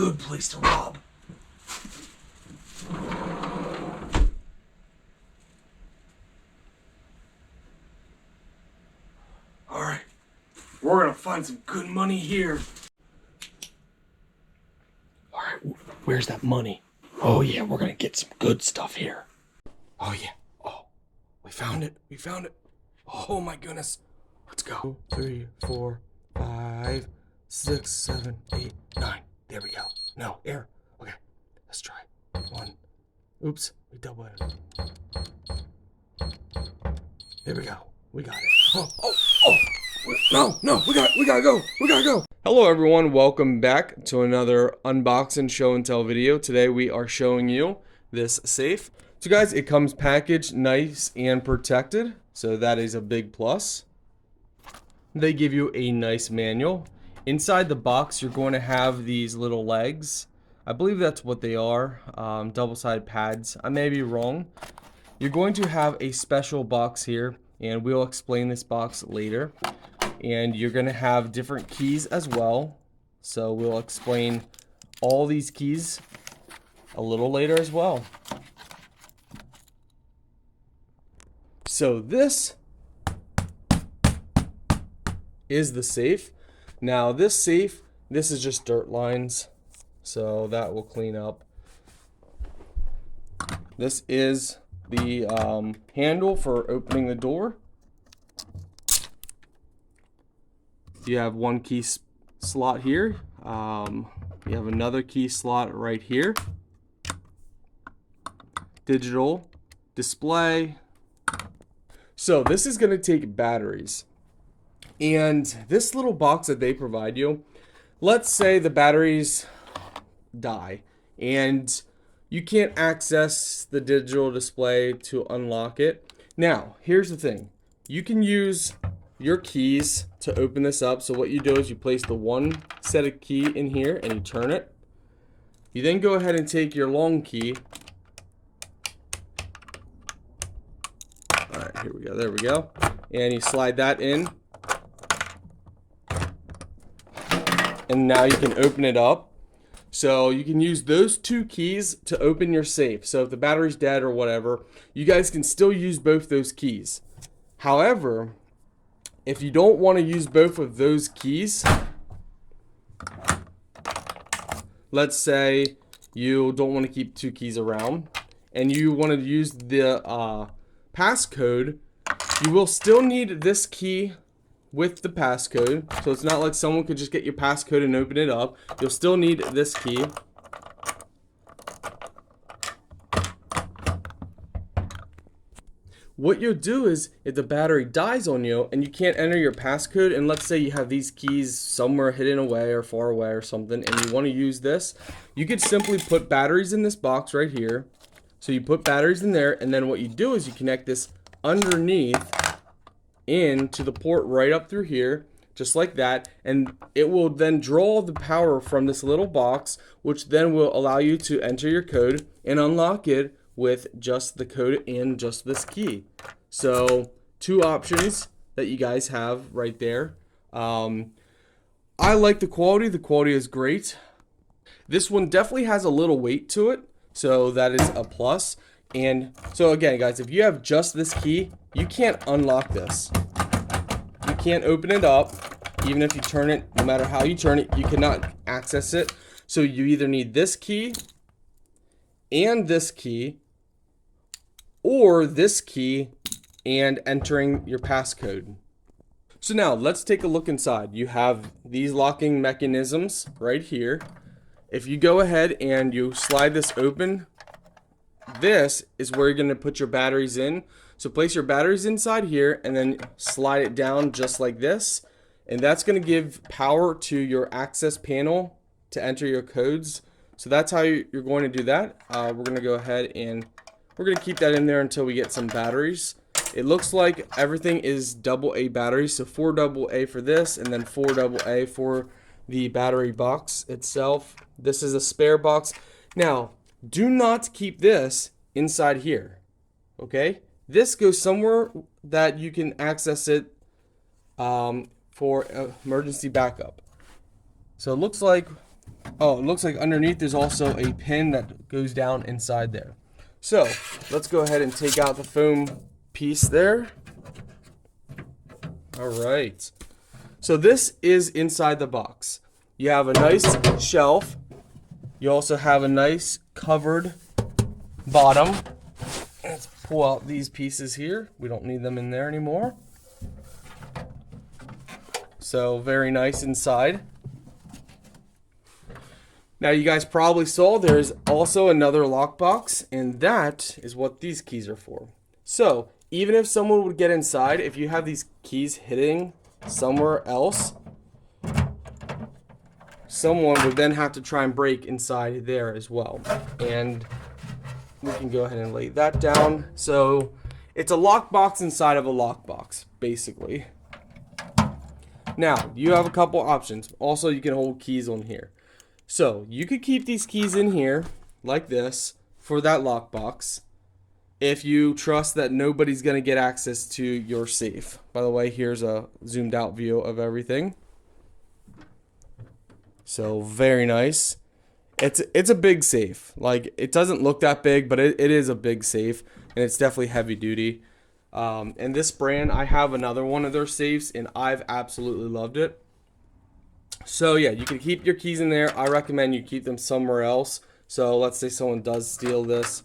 good place to rob. Alright, we're gonna find some good money here. Alright, where's that money? Oh yeah, we're gonna get some good stuff here. Oh yeah, oh, we found it, Oh my goodness, let's go. 2, 3, 4, 5, 6, 7, 8, 9. There we go. No, air. Okay, let's try. 1. Oops, we double it. There we go. We got it. No, we gotta go. Hello everyone, welcome back to another unboxing show and tell video. Today we are showing you this safe. So guys, it comes packaged nice and protected, so that is a big plus. They give you a nice manual. Inside the box, you're going to have these little legs. I believe that's what they are, double-sided pads. I may be wrong. You're going to have a special box here, and we'll explain this box later. And you're going to have different keys as well. So we'll explain all these keys a little later as well. So this is the safe. Now this safe, this is just dirt lines, so that will clean up. This is the handle for opening the door. You have one key slot here. You have another key slot right here. Digital display. So this is going to take batteries. And this little box that they provide you, let's say the batteries die and you can't access the digital display to unlock it. Now, here's the thing. You can use your keys to open this up. So what you do is you place the one set of key in here and you turn it. You then go ahead and take your long key. All right, here we go. There we go. And you slide that in. And now you can open it up. So you can use those two keys to open your safe. So if the battery's dead or whatever, you guys can still use both those keys. However, if you don't want to use both of those keys, let's say you don't want to keep two keys around and you want to use the passcode, you will still need this key with the passcode. So it's not like someone could just get your passcode and open it up. You'll still need this key. What you'll do is, if the battery dies on you and you can't enter your passcode, and let's say you have these keys somewhere hidden away or far away or something, and you want to use this, you could simply put batteries in this box right here. So you put batteries in there, and then what you do is you connect this underneath into the port right up through here, just like that, and it will then draw the power from this little box, which then will allow you to enter your code and unlock it with just the code and just this key. So two options that you guys have right there. I like the quality. The quality is great. This one definitely has a little weight to it, so that is a plus. And so again, guys, if you have just this key, you can't unlock this. You can't open it up. Even if you turn it, no matter how you turn it, you cannot access it. So you either need this key and this key, or this key and entering your passcode. So now let's take a look inside. You have these locking mechanisms right here. If you go ahead and you slide this open, this is where you're going to put your batteries in. So place your batteries inside here and then slide it down just like this. And that's going to give power to your access panel to enter your codes. So that's how you're going to do that. We're going to go ahead and we're going to keep that in there until we get some batteries. It looks like everything is AA batteries. So 4 AA for this and then 4 AA for the battery box itself. This is a spare box. Now, do not keep this inside here, okay? This goes somewhere that you can access it for emergency backup. So it looks like Oh, it looks like underneath there's also a pin that goes down inside there. So let's go ahead and take out the foam piece there. All right. So this is inside the box. You have a nice shelf. You also have a nice covered bottom. Let's pull out these pieces here. We don't need them in there anymore. So very nice inside. Now you guys probably saw there's also another lockbox, and that is what these keys are for. So even if someone would get inside, if you have these keys hitting somewhere else, someone would then have to try and break inside there as well. And we can go ahead and lay that down. So it's a lockbox inside of a lockbox, basically. Now, you have a couple options. Also, you can hold keys on here. So you could keep these keys in here, like this, for that lockbox, if you trust that nobody's going to get access to your safe. By the way, here's a zoomed out view of everything. So very nice. It's a big safe. Like, it doesn't look that big, but it is a big safe, and it's definitely heavy duty. And this brand, I have another one of their safes, and I've absolutely loved it. So yeah, you can keep your keys in there. I recommend you keep them somewhere else. So let's say someone does steal this,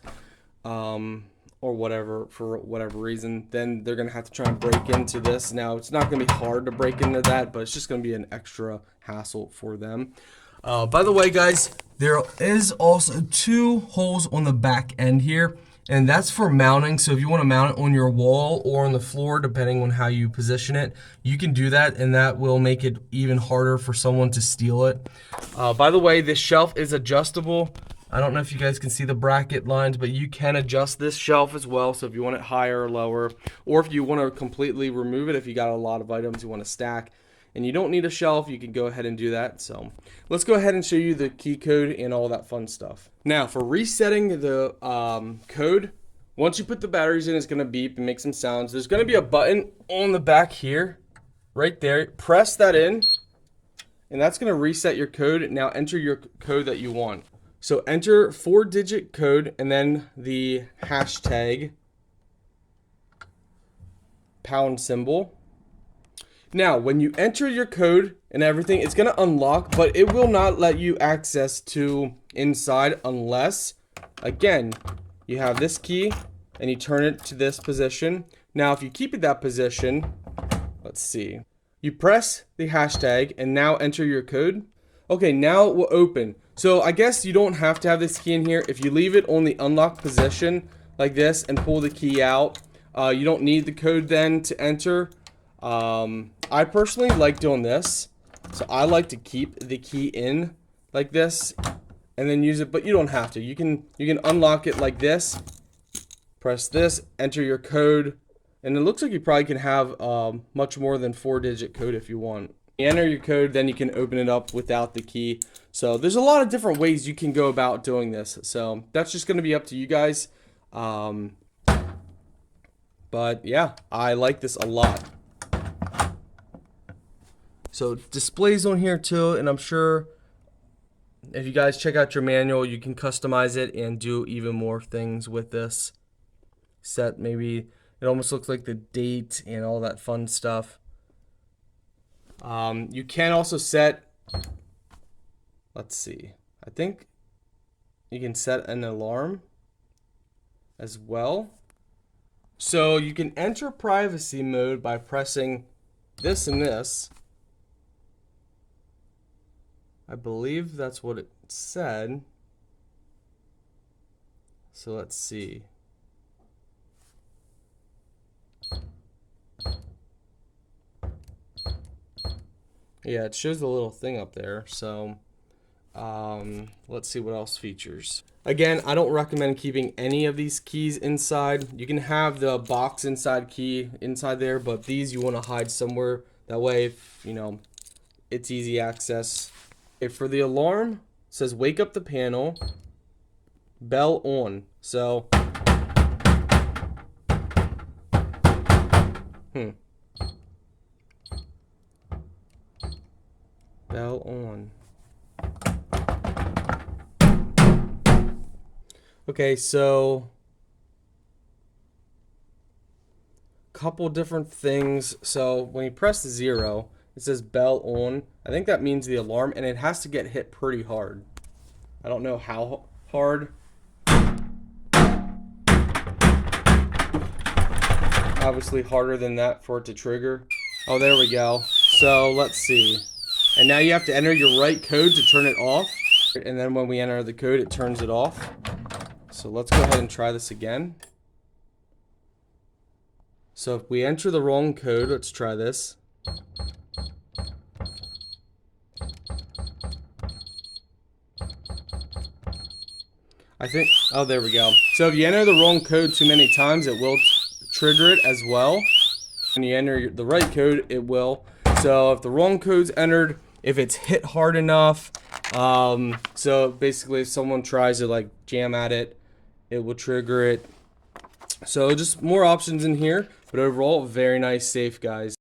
or whatever, for whatever reason, then they're gonna have to try and break into this. Now, it's not gonna be hard to break into that, but it's just gonna be an extra hassle for them. By the way, guys, there is also 2 holes on the back end here, and that's for mounting. So if you want to mount it on your wall or on the floor, depending on how you position it, you can do that, and that will make it even harder for someone to steal it. By the way, this shelf is adjustable. I don't know if you guys can see the bracket lines, but you can adjust this shelf as well. So if you want it higher or lower, or if you want to completely remove it, if you got a lot of items you want to stack, and you don't need a shelf, you can go ahead and do that. So let's go ahead and show you the key code and all that fun stuff. Now, for resetting the code, once you put the batteries in, it's going to beep and make some sounds. There's going to be a button on the back here, right there. Press that in, and that's going to reset your code. Now enter your code that you want. So enter 4-digit code and then the hashtag #. Now, when you enter your code and everything, it's going to unlock, but it will not let you access to inside unless, again, you have this key and you turn it to this position. Now, if you keep it that position, let's see, you press the hashtag and now enter your code. Okay, now it will open. So I guess you don't have to have this key in here. If you leave it on the unlocked position like this and pull the key out, you don't need the code then to enter. I personally like doing this, so I like to keep the key in like this and then use it, but you don't have to. You can unlock it like this, press this, enter your code, and it looks like you probably can have much more than 4-digit code if you want. You enter your code, then you can open it up without the key. So there's a lot of different ways you can go about doing this. So that's just going to be up to you guys. But yeah, I like this a lot. So displays on here too, and I'm sure if you guys check out your manual, you can customize it and do even more things with this. Set maybe, it almost looks like the date and all that fun stuff. You can also set, let's see, I think you can set an alarm as well. So you can enter privacy mode by pressing this and this. I believe that's what it said. So let's see. Yeah, it shows the little thing up there. So let's see what else features. Again, I don't recommend keeping any of these keys inside. You can have the box inside key inside there, but these you want to hide somewhere. That way, if, you know, it's easy access. Okay, for the alarm, it says wake up the panel, bell on. So, bell on. Okay, so couple different things. So when you press 0, it says bell on. I think that means the alarm, and it has to get hit pretty hard. I don't know how hard. Obviously harder than that for it to trigger. Oh, there we go. So let's see. And now you have to enter your right code to turn it off. And then when we enter the code, it turns it off. So let's go ahead and try this again. So if we enter the wrong code, let's try this. I think, oh, there we go. So if you enter the wrong code too many times, it will trigger it as well. When you enter the right code, it will. So if the wrong code's entered, if it's hit hard enough, so basically if someone tries to like jam at it, it will trigger it. So just more options in here, but overall, very nice, safe, guys.